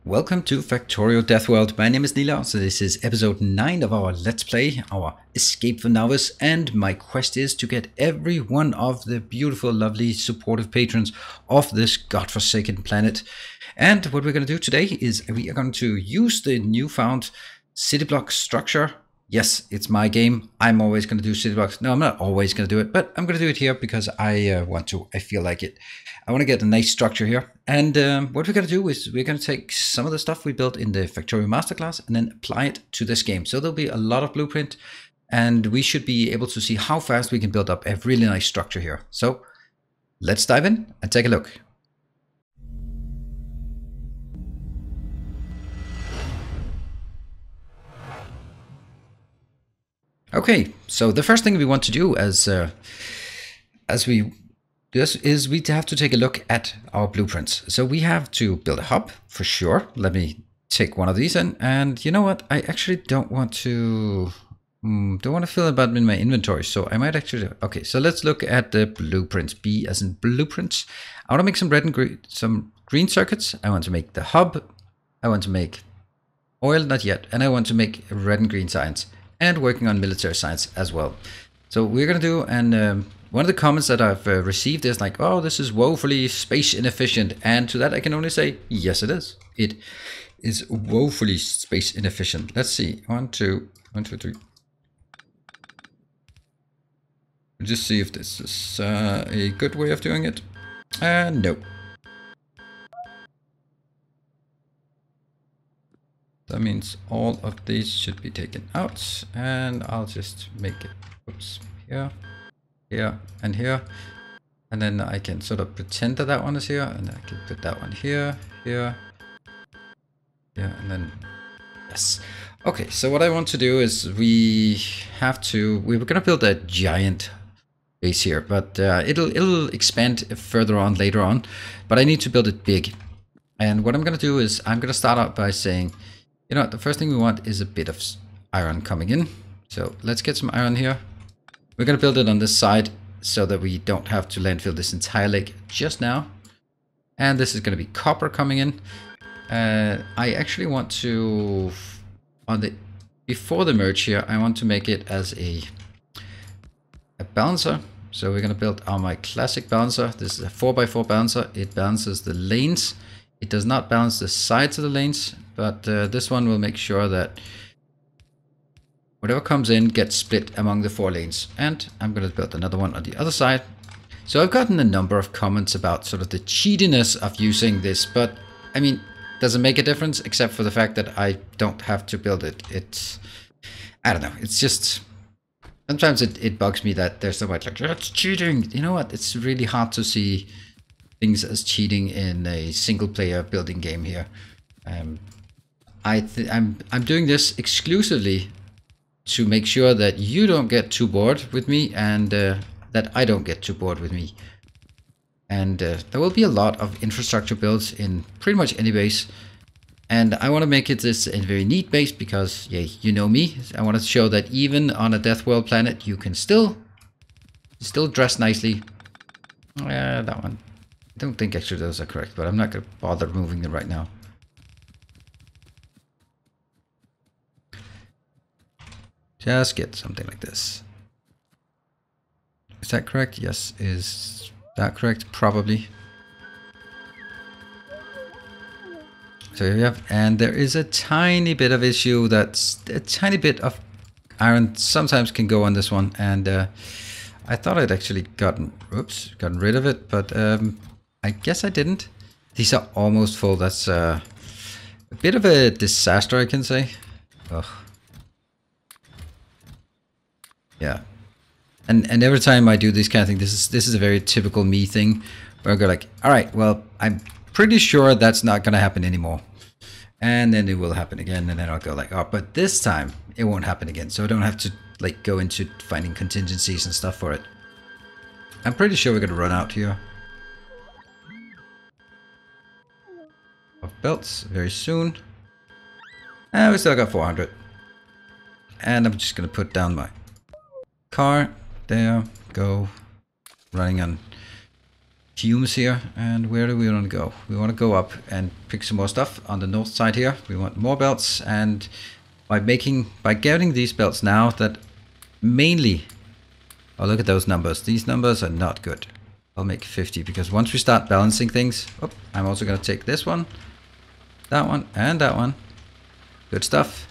Welcome to Factorio Death World. My name is Nila, so this is episode 9 of our Let's Play, our Escape from Nauvis, and my quest is to get every one of the beautiful, lovely, supportive patrons of this godforsaken planet. And what we're going to do today is we are going to use the newfound city block structure. Yes, it's my game. I'm always going to do city blocks. No, I'm not always going to do it, but I'm going to do it here because I want to. I feel like it. I want to get a nice structure here. And what we're going to do is we're going to take some of the stuff we built in the Factorio Master Class and then apply it to this game. So there'll be a lot of blueprint and we should be able to see how fast we can build up a really nice structure here. So let's dive in and take a look. Okay, so the first thing we want to do as we is we have to take a look at our blueprints. So we have to build a hub for sure. Let me take one of these in, and you know what? I actually don't want to fill a button in my inventory. So I might actually. Okay, so let's look at the blueprints. B as in blueprints. I want to make some red and green, some green circuits. I want to make the hub. I want to make oil, not yet, and I want to make red and green signs. And working on military science as well. So we're going to do, and one of the comments that I've received is like, oh, this is woefully space inefficient. And to that I can only say, yes, it is. It is woefully space inefficient. Let's see, 1, 2, 1, 2, 3. Just see if this is a good way of doing it. No. That means all of these should be taken out, and I'll just make it, oops, here, here, and here. And then I can sort of pretend that that one is here, and I can put that one here, here, yeah, and then, yes. Okay, so what I want to do is we were gonna build a giant base here, but it'll expand further on later on, but I need to build it big. And what I'm gonna do is I'm gonna start out by saying, you know, the first thing we want is a bit of iron coming in. So let's get some iron here. We're going to build it on this side so that we don't have to landfill this entire lake just now. And this is going to be copper coming in. I actually want to, before the merge here, I want to make it as a balancer. So we're going to build my classic balancer. This is a 4x4 balancer. It balances the lanes. It does not balance the sides of the lanes, but this one will make sure that whatever comes in gets split among the 4 lanes. And I'm going to build another one on the other side. So I've gotten a number of comments about sort of the cheatiness of using this, but I mean, doesn't make a difference except for the fact that I don't have to build it. It's, I don't know, it's just, sometimes it bugs me that there's so much like, that's cheating. You know what? It's really hard to see things as cheating in a single player building game here. I'm doing this exclusively to make sure that you don't get too bored with me, and that I don't get too bored with me. And there will be a lot of infrastructure builds in pretty much any base, and I want to make it this a very neat base because, yeah, you know me. I want to show that even on a Death World planet, you can still dress nicely. That one. I don't think actually those are correct, but I'm not going to bother moving them right now. Just get something like this. Is that correct? Yes. Is that correct? Probably. So here we have, and there is a tiny bit of issue that's a tiny bit of iron sometimes can go on this one, and I thought I'd actually gotten rid of it, but I guess I didn't. These are almost full. That's a bit of a disaster, I can say. Ugh. Yeah. And every time I do this kind of thing, this is a very typical me thing, where I go like, all right, well, I'm pretty sure that's not going to happen anymore. And then it will happen again, and then I'll go like, oh, but this time it won't happen again. So I don't have to like go into finding contingencies and stuff for it. I'm pretty sure we're going to run out here of belts very soon. And we still got 400. And I'm just going to put down my car. There, go. Running on fumes here. And where do we want to go? We want to go up and pick some more stuff on the north side here. We want more belts, and by getting these belts now, that mainly, oh, look at those numbers. These numbers are not good. I'll make 50 because once we start balancing things, oh, I'm also going to take this one, that one, and that one. Good stuff.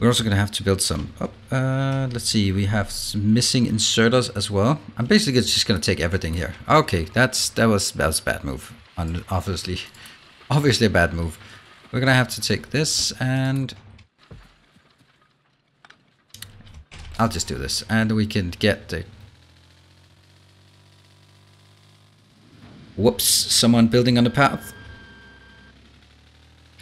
We're also going to have to build some. Oh, let's see. We have some missing inserters as well. I'm basically just going to take everything here. Okay, that was a bad move. Obviously a bad move. We're going to have to take this, and I'll just do this, and we can get the... Whoops, someone building on the path.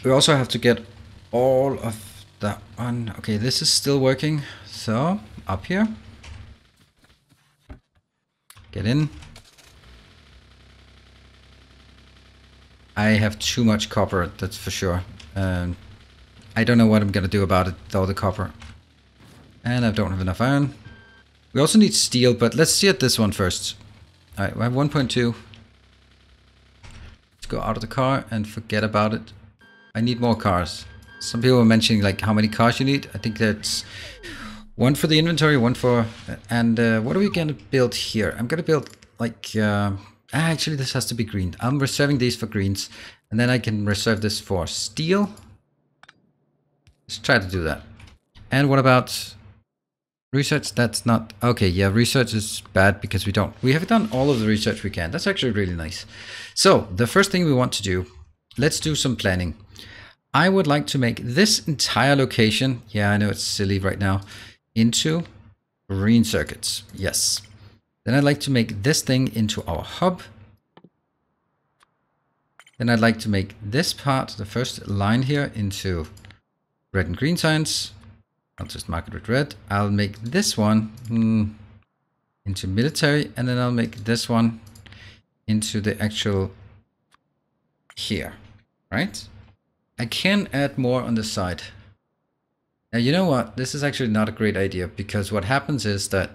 We also have to get all of that one. Okay, this is still working. So, up here. Get in. I have too much copper, that's for sure. I don't know what I'm going to do about it, though, the copper. And I don't have enough iron. We also need steel, but let's see at this one first. Alright, we have 1.2. Let's go out of the car and forget about it. I need more cars. Some people were mentioning like how many cars you need. I think that's one for the inventory, one for... And what are we going to build here? I'm going to build like... actually, this has to be green. I'm reserving these for greens. And then I can reserve this for steel. Let's try to do that. And what about... research? That's not... Okay, yeah, research is bad because we have done all of the research we can. That's actually really nice. So, the first thing we want to do, let's do some planning. I would like to make this entire location, yeah, I know it's silly right now, into green circuits. Yes. Then I'd like to make this thing into our hub. Then I'd like to make this part, the first line here, into red and green signs. I'll just mark it with red. I'll make this one into military, and then I'll make this one into the actual here, right? I can add more on the side. Now, you know what? This is actually not a great idea, because what happens is that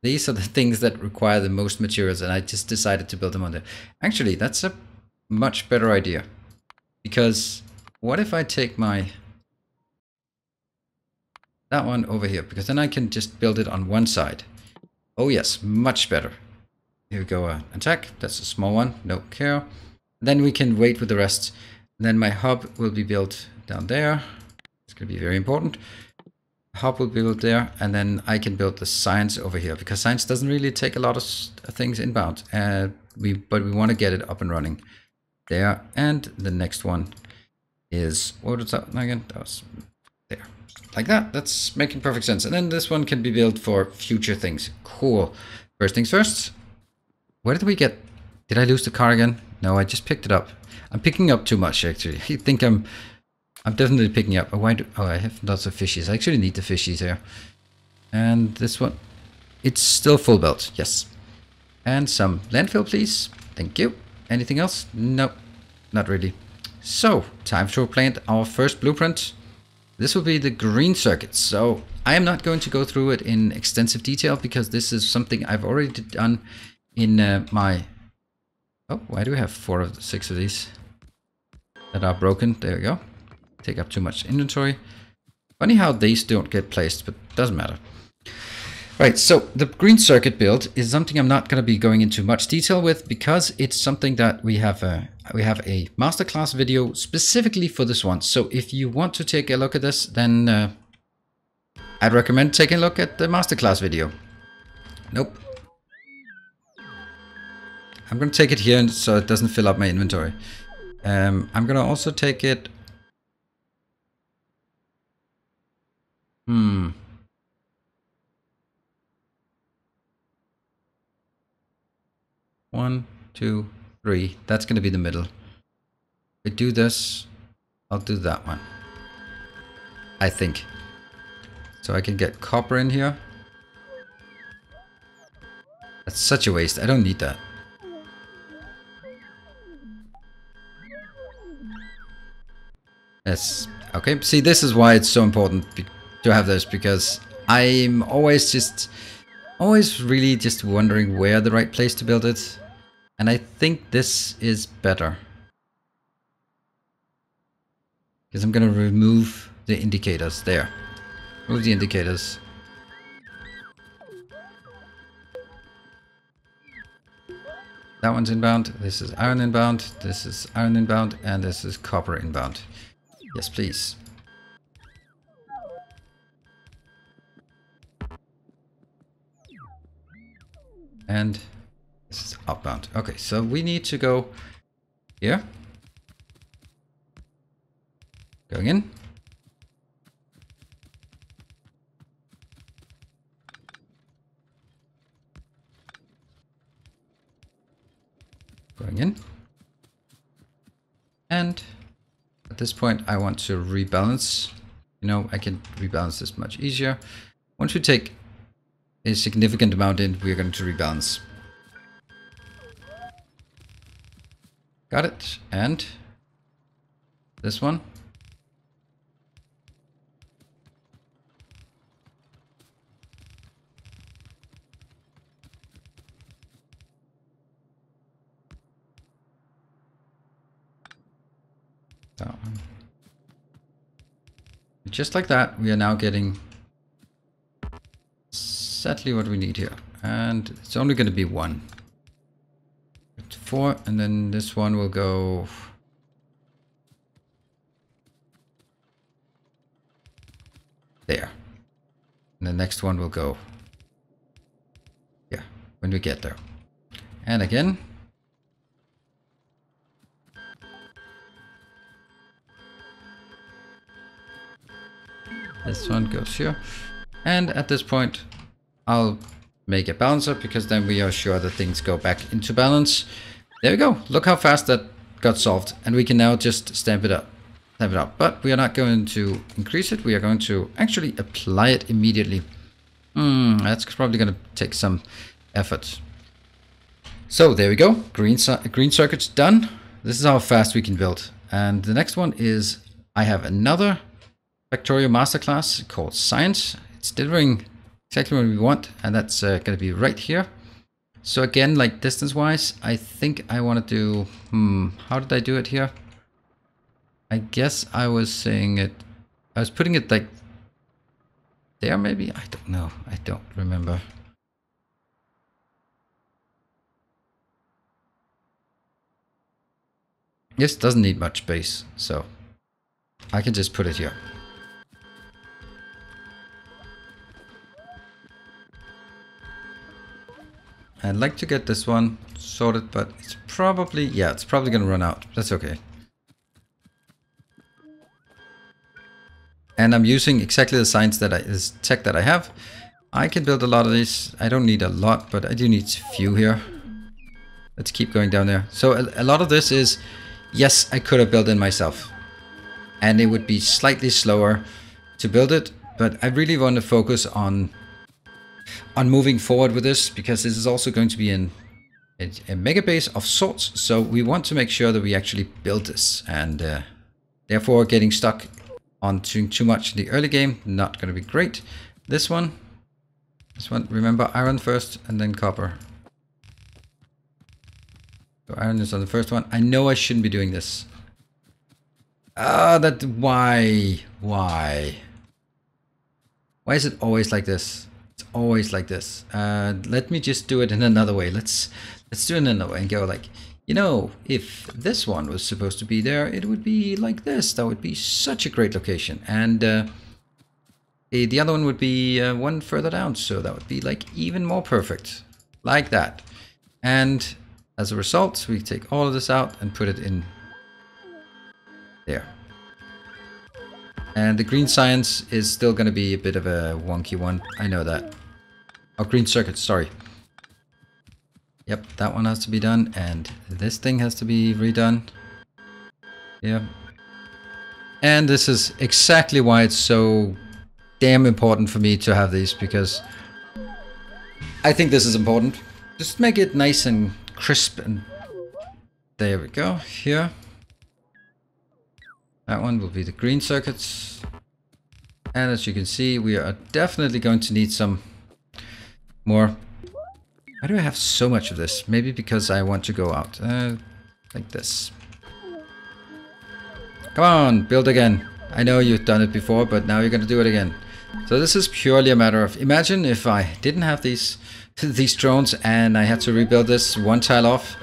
these are the things that require the most materials, and I just decided to build them on there. Actually, that's a much better idea, because what if I take that one over here, because then I can just build it on one side. Oh yes, much better. Here we go, attack. That's a small one, no care. Then we can wait with the rest. Then my hub will be built down there. It's going to be very important. Hub will be built there, and then I can build the science over here, because science doesn't really take a lot of things inbound. But we want to get it up and running there. And the next one is, what was that again? That was there. Like that. That's making perfect sense. And then this one can be built for future things. Cool. First things first. Where did we get... Did I lose the car again? No, I just picked it up. I'm picking up too much, actually. I think I'm definitely picking up. Oh, I have lots of fishies. I actually need the fishies here. And this one, it's still full belt. Yes. And some landfill, please. Thank you. Anything else? Nope, not really. So, time to plant our first blueprint. This will be the green circuits. So, I am not going to go through it in extensive detail, because this is something I've already done in my... Oh, why do we have 6 of these that are broken? There we go. Take up too much inventory. Funny how these don't get placed, but doesn't matter. Right, so the green circuit build is something I'm not going to be going into much detail with, because it's something that we have a masterclass video specifically for this one. So if you want to take a look at this, then I'd recommend taking a look at the masterclass video. Nope. I'm going to take it here so it doesn't fill up my inventory. I'm going to also take it... 1, 2, 3. That's going to be the middle. If we do this, I'll do that one. I think. So I can get copper in here. That's such a waste. I don't need that. Yes. Okay. See, this is why it's so important to have this, because I'm always really just wondering where the right place to build it. And I think this is better. Because I'm going to remove the indicators there. Remove the indicators. That one's inbound. This is iron inbound. This is iron inbound. And this is copper inbound. Yes, please. And this is outbound. Okay, so we need to go here. Going in. Going in. And at this point, I want to rebalance. You know, I can rebalance this much easier. Once we take a significant amount in, we're going to rebalance. Got it. And this one. That one. Just like that, we are now getting exactly what we need here. And it's only going to be one. 4, and then this one will go there. And the next one will go here when we get there. And again. This one goes here. And at this point, I'll make a balancer because then we are sure that things go back into balance. There we go. Look how fast that got solved. And we can now just stamp it up. But we are not going to increase it. We are going to actually apply it immediately. That's probably going to take some effort. So there we go. Green circuit's done. This is how fast we can build. And the next one is I have another Factorio Master Class called Science. It's delivering exactly what we want, and that's going to be right here. So again, like distance-wise, I think I want to do... how did I do it here? I guess I was saying it... I was putting it like... there maybe? I don't know. I don't remember. This doesn't need much space, so I can just put it here. I'd like to get this one sorted, but it's probably, yeah, it's probably going to run out. That's okay. And I'm using exactly the science that this tech that I have. I can build a lot of these. I don't need a lot, but I do need a few here. Let's keep going down there. So a lot of this is, yes, I could have built it myself. And it would be slightly slower to build it, but I really want to focus on moving forward with this, because this is also going to be a mega base of sorts. So we want to make sure that we actually build this, and therefore getting stuck on too much in the early game, not going to be great. This one, remember, iron first and then copper. So iron is on the first one. I know I shouldn't be doing this. Why is it always like this? Always like this. Let me just do it in another way. Let's do it in another way and go like, you know, if this one was supposed to be there, it would be like this. That would be such a great location. And the other one would be one further down, so that would be like even more perfect, like that. And as a result, we take all of this out and put it in there. And the green science is still going to be a bit of a wonky one. I know that. Oh, green circuit, sorry. Yep, that one has to be done. And this thing has to be redone. Yeah. And this is exactly why it's so damn important for me to have these, because I think this is important. Just make it nice and crisp, and there we go. Here. That one will be the green circuits. And as you can see, we are definitely going to need some more Why do I have so much of this? Maybe because I want to go out. Like this. Come on, build again. I know you've done it before, but now you're going to do it again. So this is purely a matter of... Imagine if I didn't have these drones and I had to rebuild this one tile off.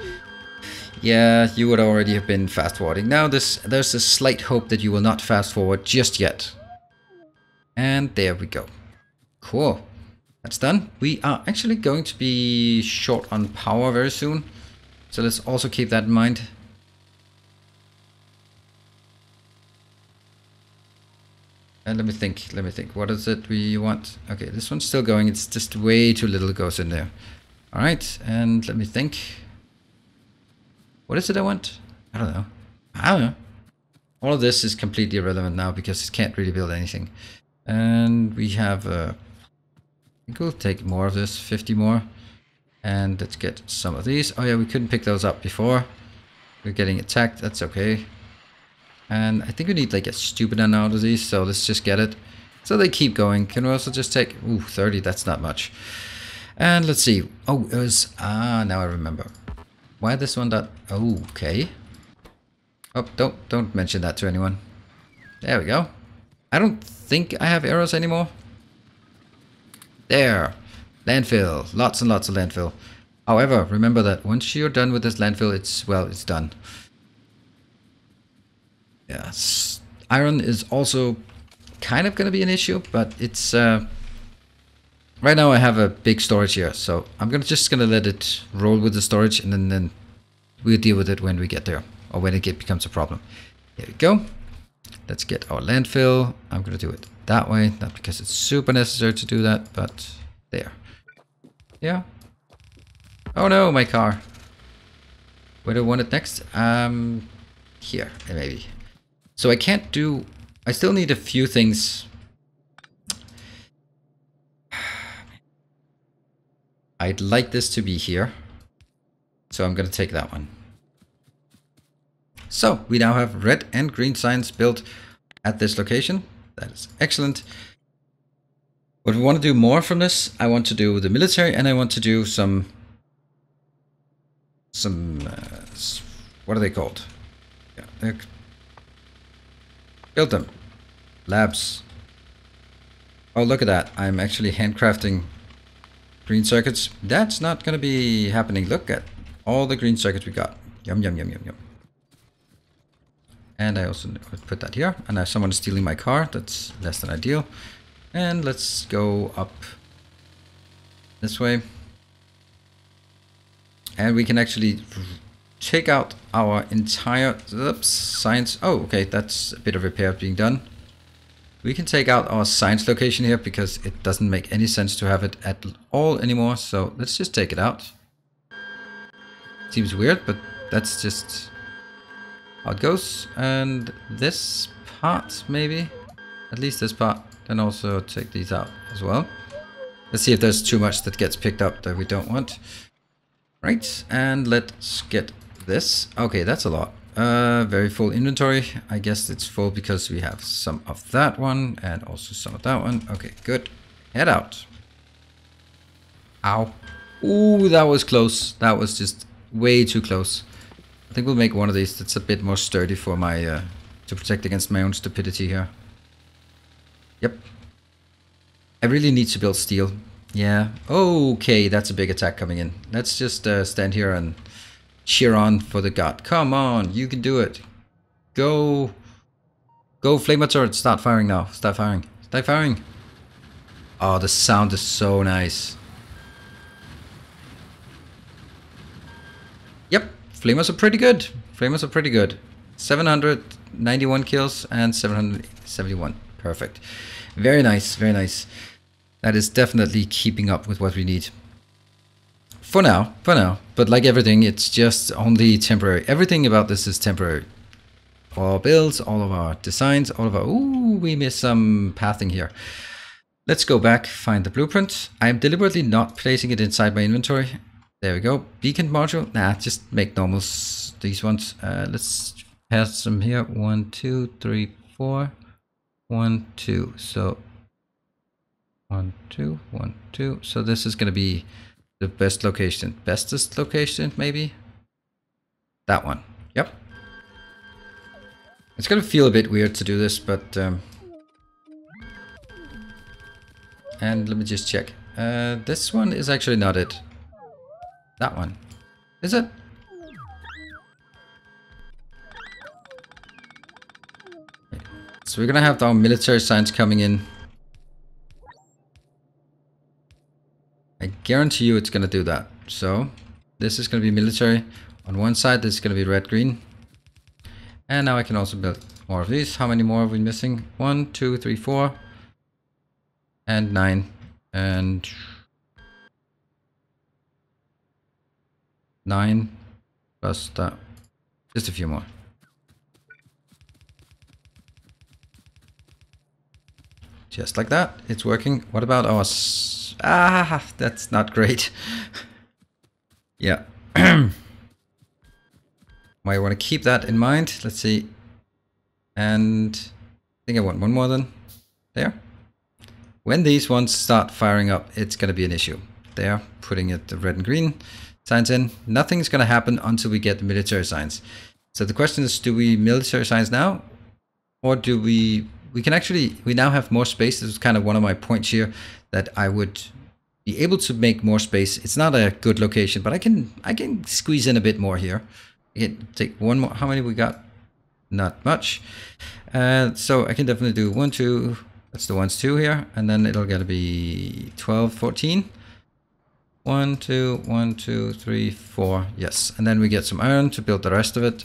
Yeah, you would already have been fast forwarding. Now there's a slight hope that you will not fast forward just yet. And there we go. Cool. That's done. We are actually going to be short on power very soon. So let's also keep that in mind. And let me think. What is it we want? Okay, this one's still going. It's just way too little goes in there. All right, and let me think. What is it I want? I don't know. All of this is completely irrelevant now because it can't really build anything. And we have I think we'll take more of this, 50 more. And let's get some of these. Oh yeah, we couldn't pick those up before. We're getting attacked, that's okay. And I think we need like a stupid amount of these, so let's just get it. So they keep going. Can we also just take, ooh, 30, that's not much. And let's see. Oh, it was, now I remember. Why this one that, oh, okay. Oh, don't mention that to anyone. There we go. I don't think I have arrows anymore. There. Landfill. Lots and lots of landfill. However, remember that once you're done with this landfill, it's done. Yes. Iron is also kind of going to be an issue, but it's... right now I have a big storage here, so I'm just going to let it roll with the storage, and then we'll deal with it when we get there, or when it becomes a problem. There we go. Let's get our landfill. I'm going to do it that way, not because it's super necessary to do that, but there. Yeah. Oh no, my car. Where do I want it next? Here, maybe. So I can't do... I still need a few things. I'd like this to be here. So I'm going to take that one. So we now have red and green signs built at this location. That is excellent. What we want to do more from this, I want to do the military, and I want to do some what are they called? Yeah, build them. Labs. Oh, look at that. I'm actually handcrafting green circuits. That's not going to be happening. Look at all the green circuits we got. Yum, yum, yum, yum, yum. And I also put that here. And now someone is stealing my car. That's less than ideal. And let's go up this way. And we can actually take out our entire science. Oh, okay, that's a bit of repair being done. We can take out our science location here because it doesn't make any sense to have it at all anymore. So let's just take it out. Seems weird, but that's just how it goes. And this part, maybe, at least this part. Then also take these out as well. Let's see if there's too much that gets picked up that we don't want. Right, and let's get this. Okay, that's a lot. Very full inventory. I guess it's full because we have some of that one and also some of that one. Okay, good. Head out. Ow. Ooh, that was close. That was just way too close. I think we'll make one of these that's a bit more sturdy for my to protect against my own stupidity here. Yep. I really need to build steel. Yeah. Okay, that's a big attack coming in. Let's just stand here and cheer on for the god. Come on, you can do it. Go. Go, flamer turret. Start firing now. Start firing. Start firing. Oh, the sound is so nice. Yep, flamers are pretty good. Flamers are pretty good. 791 kills and 771. Perfect. Very nice, very nice. That is definitely keeping up with what we need. For now. But like everything, it's just only temporary. Everything about this is temporary. All our builds, all of our designs, all of our... Ooh, we missed some pathing here. Let's go back, find the blueprint. I'm deliberately not placing it inside my inventory. There we go. Beacon module. Nah, just make normals, these ones. Let's pass them here. 1, 2, 3, 4. 1, 2. So 1, 2, 1, 2. So this is going to be the best location. Bestest location, maybe? That one. Yep. It's gonna feel a bit weird to do this, but... and let me just check. This one is actually not it. That one. Is it? So we're gonna have our military signs coming in. I guarantee you it's gonna do that. So this is gonna be military on one side, this is gonna be red green. And now I can also build more of these. How many more are we missing? 1, 2, 3, 4. And 9. And 9 plus that. Just a few more. Just like that. It's working. What about our... that's not great. Yeah. Might want to keep that in mind. Let's see. And I think I want one more then. There. When these ones start firing up, it's going to be an issue. There, putting it the red and green signs in. Nothing's going to happen until we get the military signs. So the question is, do we military signs now? Or do we can actually, we now have more space. This is kind of one of my points here, that I would be able to make more space. It's not a good location, but I can squeeze in a bit more here. I can take one more. How many we got? Not much. So I can definitely do 1, 2. That's the 1s, 2 here. And then it'll gotta be 12, 14. 1, 2, 1, 2, 3, 4. Yes. And then we get some iron to build the rest of it.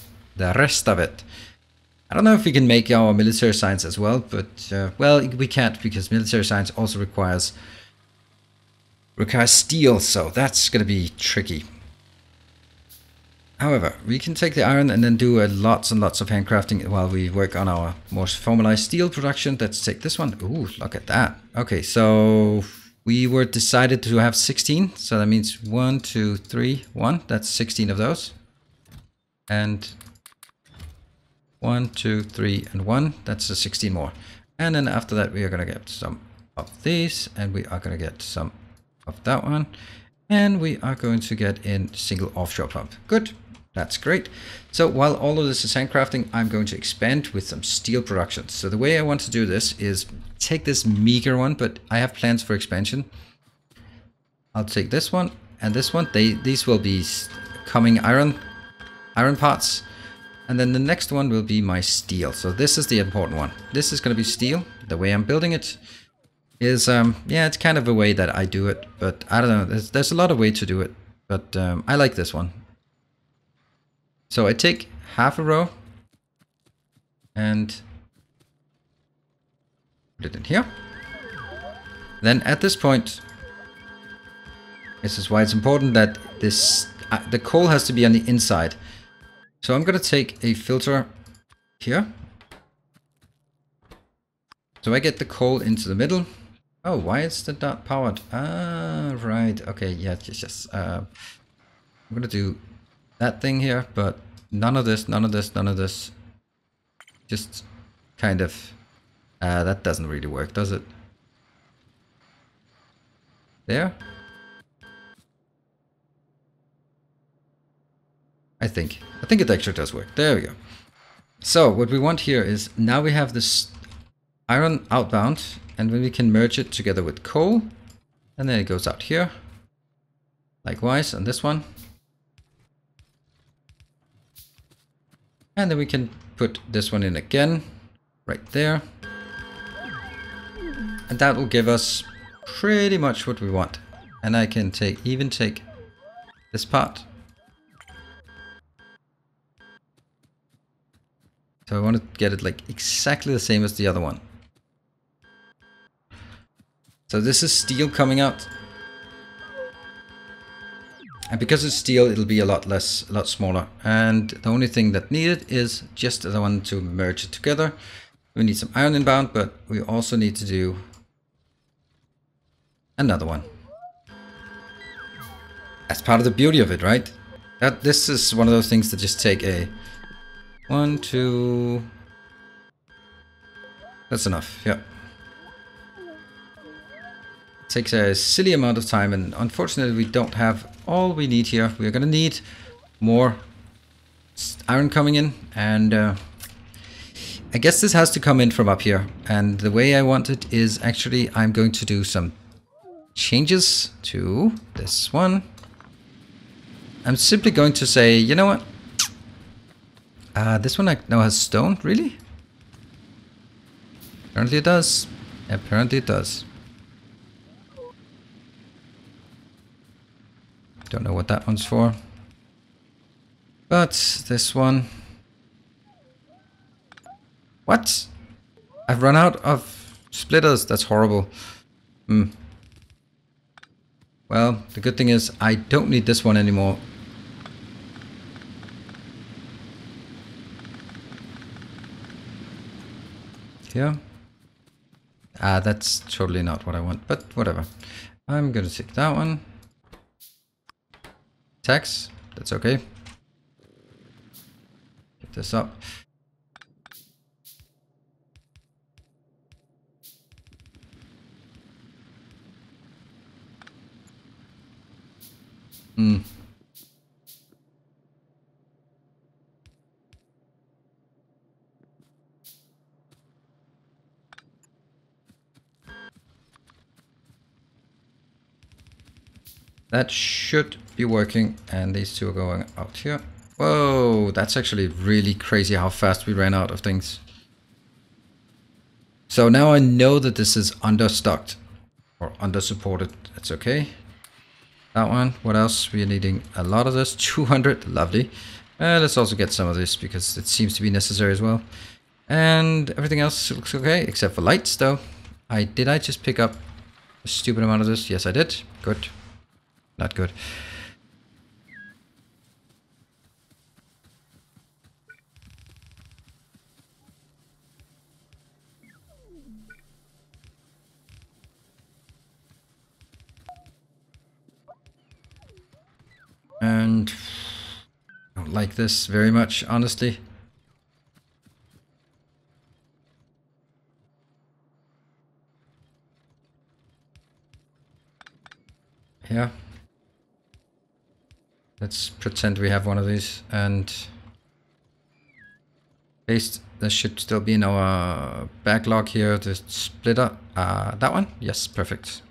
I don't know if we can make our military signs as well, but well, we can't, because military signs also requires steel, so that's gonna be tricky. However, we can take the iron and then do lots and lots of handcrafting while we work on our more formalized steel production. Let's take this one. Ooh, look at that. Okay, so we were decided to have 16. So that means 1, 2, 3, 1. That's 16 of those. And 1, 2, 3, and 1. That's a 16 more. And then after that, we are going to get some of these. And we are going to get some of that one. And we are going to get in single offshore pump. Good. That's great. So while all of this is handcrafting, I'm going to expand with some steel production. So the way I want to do this is take this meager one, but I have plans for expansion. I'll take this one and this one. These will be coming iron parts. And then the next one will be my steel. So this is the important one. This is going to be steel. The way I'm building it is, yeah, it's kind of a way that I do it, but I don't know. There's a lot of ways to do it, but I like this one. So I take half a row and put it in here. Then at this point, this is why it's important that the coal has to be on the inside. So I'm going to take a filter here. So I get the coal into the middle. Oh, why is that not powered? Ah, right. Okay, yeah, yes. I'm going to do that thing here, but none of this, none of this, none of this. Just kind of, that doesn't really work, does it? There? I think it actually does work. There we go. So what we want here is, now we have this iron outbound, and then we can merge it together with coal, and then it goes out here. Likewise on this one. And then we can put this one in again, right there. And that will give us pretty much what we want. And I can even take this part. So I want to get it like exactly the same as the other one. So this is steel coming out. And because it's steel, it'll be a lot smaller. And the only thing that needed is just the one to merge it together. We need some iron inbound, but we also need to do another one. That's part of the beauty of it, right? This is one of those things that just take a 1, 2. That's enough, yeah. takes a silly amount of time, and unfortunately we don't have all we need here. We're gonna need more iron coming in, and I guess this has to come in from up here. And the way I want it is actually I'm going to do some changes to this one. I'm simply going to say, you know what? This one now has stone, really? Apparently it does. Apparently it does. Don't know what that one's for. But this one... What? I've run out of splitters. That's horrible. Well, the good thing is I don't need this one anymore. Here. That's totally not what I want, but whatever. I'm gonna take that one. Tax, that's okay. Get this up. That should be working, and these two are going out here. Whoa, that's actually really crazy how fast we ran out of things. So now I know that this is understocked or under-supported. That's okay. That one. What else? We are needing a lot of this. 200. Lovely. Let's also get some of this because it seems to be necessary as well. And everything else looks okay except for lights, though. Did I just pick up a stupid amount of this? Yes, I did. Good. Not good. And I don't like this very much, honestly. Yeah. Let's pretend we have one of these and paste. This should still be in our backlog here. The splitter. That one? Yes, perfect.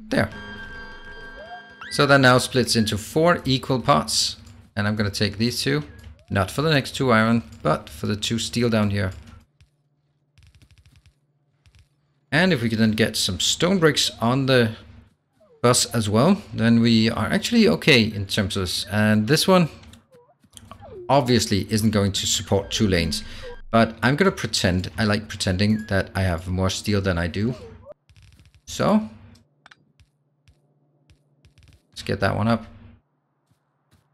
There. So that now splits into 4 equal parts. And I'm going to take these two. Not for the next 2 iron, but for the 2 steel down here. And if we can then get some stone bricks on the bus as well, then we are actually okay in terms of this. And this one obviously isn't going to support 2 lanes. But I'm going to pretend, I like pretending that I have more steel than I do. So, let's get that one up.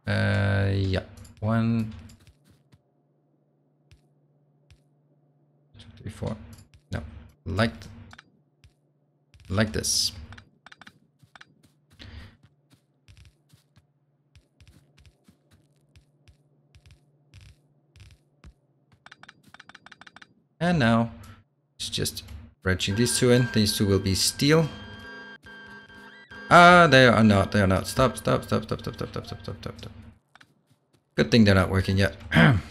Yeah, 1, 2, 3, 4. No, like this. And now it's just branching these 2 in. These 2 will be steel. They are not. They are not. Stop. Good thing they're not working yet. Gonna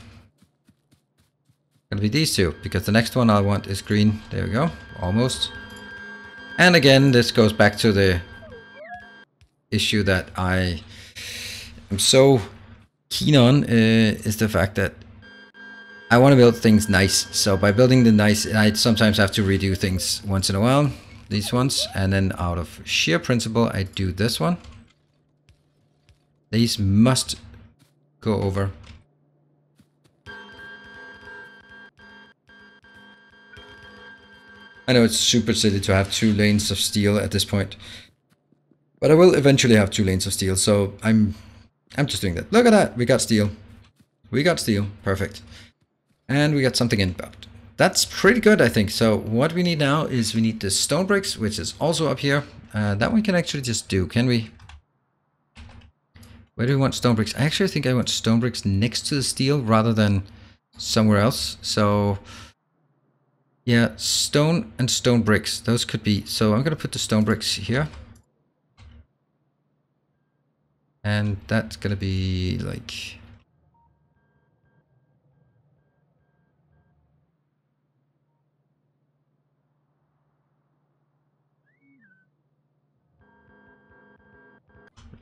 be these 2 because the next one I want is green. There we go. Almost. And again, this goes back to the issue that I am so keen on is the fact that I want to build things nice. So by building the nice, I sometimes have to redo things once in a while. These ones. And then out of sheer principle, I do this one. These must go over. I know it's super silly to have 2 lanes of steel at this point. But I will eventually have 2 lanes of steel. So I'm just doing that. Look at that. We got steel. We got steel. Perfect. And we got something inbound. That's pretty good, I think. So what we need now is we need the stone bricks, which is also up here. That we can actually just do, can we? Where do we want stone bricks? I actually think I want stone bricks next to the steel rather than somewhere else. So Yeah, stone and stone bricks. Those could be. So I'm gonna put the stone bricks here. And that's gonna be like...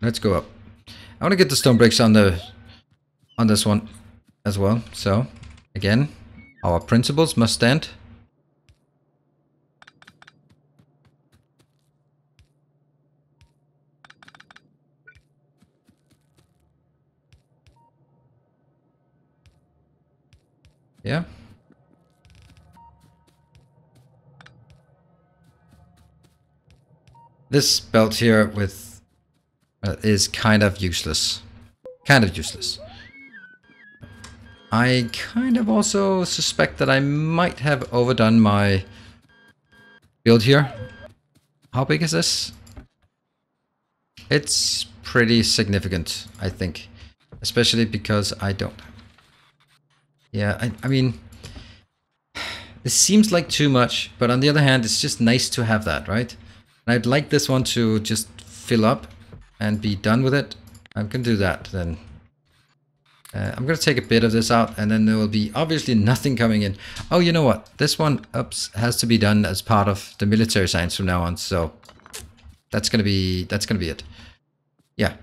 Let's go up. I want to get the stone bricks on this one as well. So again, our principles must stand. Yeah. This belt here with is kind of useless. Kind of useless. I kind of also suspect that I might have overdone my build here. How big is this? It's pretty significant, I think. Especially because I don't... Yeah, I mean... This seems like too much, but on the other hand, it's just nice to have that, right? And I'd like this one to just fill up and be done with it. I'm gonna do that then. I'm gonna take a bit of this out, and then there will be obviously nothing coming in. Oh, you know what? This one has to be done as part of the military science from now on. So that's gonna be it. Yeah.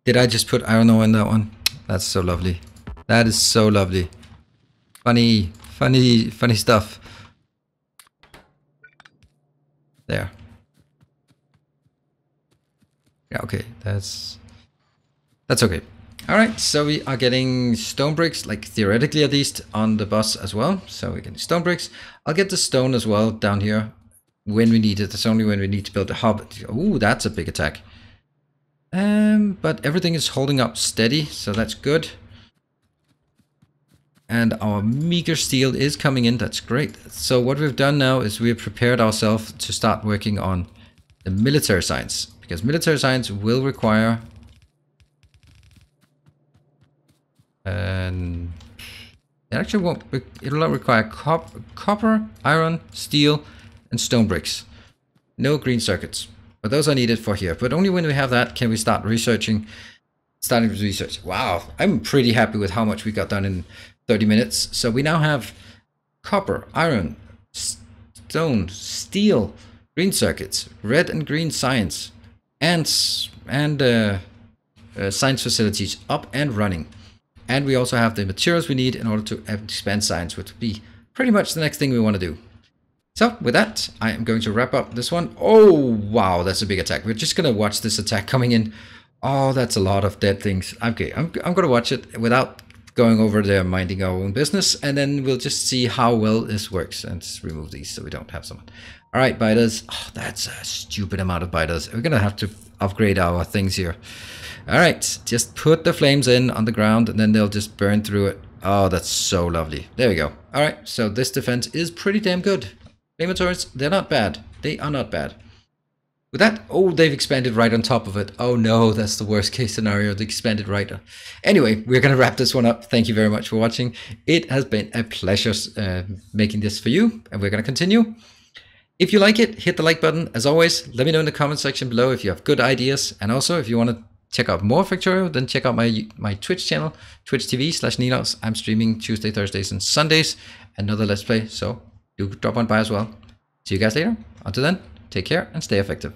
Did I just put iron ore in that one? That's so lovely. That is so lovely. Funny stuff. There. Yeah, okay, that's okay. All right, so we are getting stone bricks, like theoretically at least, on the bus as well. So we're getting stone bricks. I'll get the stone as well down here when we need it. It's only when we need to build a hub. Ooh, that's a big attack. But everything is holding up steady, so that's good. And our meager steel is coming in. That's great. So what we've done now is we've prepared ourselves to start working on the military science. Because military science will require... And it actually won't... It'll not require copper, iron, steel, and stone bricks. No green circuits. But those are needed for here. But only when we have that can we start researching. Starting with research. Wow, I'm pretty happy with how much we got done in 30 minutes. So we now have copper, iron, stone, steel, green circuits, red and green science, and science facilities up and running. And we also have the materials we need in order to expand science, which would be pretty much the next thing we want to do. So with that, I am going to wrap up this one. Oh, wow, that's a big attack. We're just going to watch this attack coming in. Oh, that's a lot of dead things. Okay, I'm going to watch it without going over there, minding our own business, and then we'll just see how well this works. And just remove these so we don't have someone. All right, biters. Oh, that's a stupid amount of biters. We're going to have to upgrade our things here. All right, just put the flames in on the ground, and then they'll just burn through it. Oh, that's so lovely. There we go. All right, so this defense is pretty damn good. Flame turrets, they're not bad. They are not bad. With that, oh, they've expanded right on top of it. Oh no, that's the worst case scenario. They expanded right. Anyway, we're going to wrap this one up. Thank you very much for watching. It has been a pleasure making this for you, and we're going to continue. If you like it, hit the like button. As always, let me know in the comment section below if you have good ideas. And also, if you want to check out more Factorio, then check out my Twitch channel, twitch.tv/Ninos. I'm streaming Tuesday, Thursdays, and Sundays. Another Let's Play, so do drop on by as well. See you guys later. Until then, take care and stay effective.